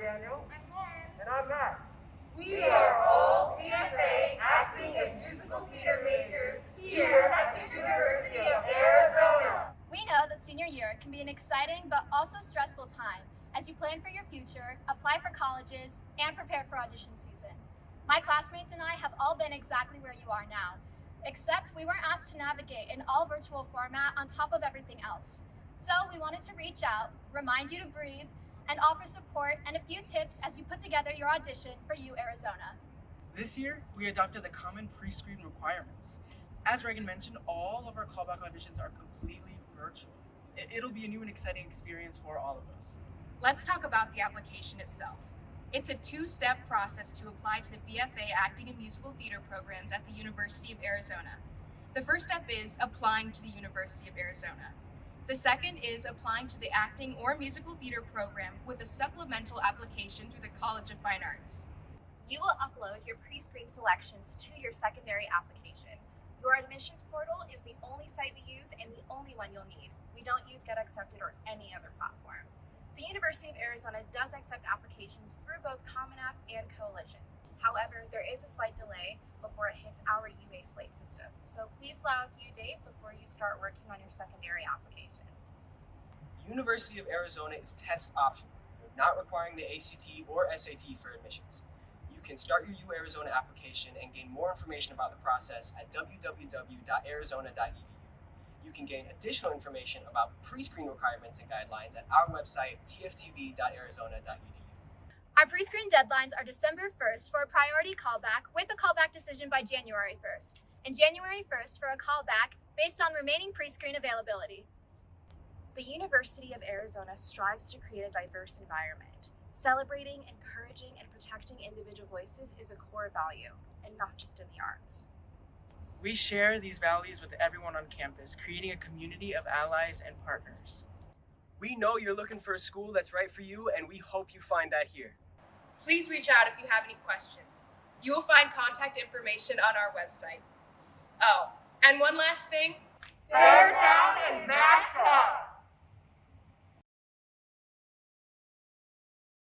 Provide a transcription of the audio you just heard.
Daniel. I'm Lauren. And I'm Max. We are all BFA Acting and Musical Theater majors here at the University of Arizona. We know that senior year can be an exciting but also stressful time as you plan for your future, apply for colleges, and prepare for audition season. My classmates and I have all been exactly where you are now, except we weren't asked to navigate an all-virtual format on top of everything else. So we wanted to reach out, remind you to breathe, and offer support and a few tips as you put together your audition for U Arizona. This year, we adopted the common pre-screen requirements. As Reagan mentioned, all of our callback auditions are completely virtual. It'll be a new and exciting experience for all of us. Let's talk about the application itself. It's a two-step process to apply to the BFA Acting and Musical Theater programs at the University of Arizona. The first step is applying to the University of Arizona. The second is applying to the acting or musical theater program with a supplemental application through the College of Fine Arts. You will upload your pre-screen selections to your secondary application. Your admissions portal is the only site we use and the only one you'll need. We don't use Get Accepted or any other platform. The University of Arizona does accept applications through both Common App and Coalition. However, there is a slight delay before it hits our UA slate system, so please allow a few days before you start working on your secondary application. The University of Arizona is test optional, not requiring the ACT or SAT for admissions. You can start your U Arizona application and gain more information about the process at www.arizona.edu. You can gain additional information about pre-screen requirements and guidelines at our website, tftv.arizona.edu. Our pre-screen deadlines are December 1st for a priority callback with a callback decision by January 1st, and January 1st for a callback based on remaining pre-screen availability. The University of Arizona strives to create a diverse environment. Celebrating, encouraging, and protecting individual voices is a core value, and not just in the arts. We share these values with everyone on campus, creating a community of allies and partners. We know you're looking for a school that's right for you, and we hope you find that here. Please reach out if you have any questions. You will find contact information on our website. Oh, and one last thing. Bear down and mask up.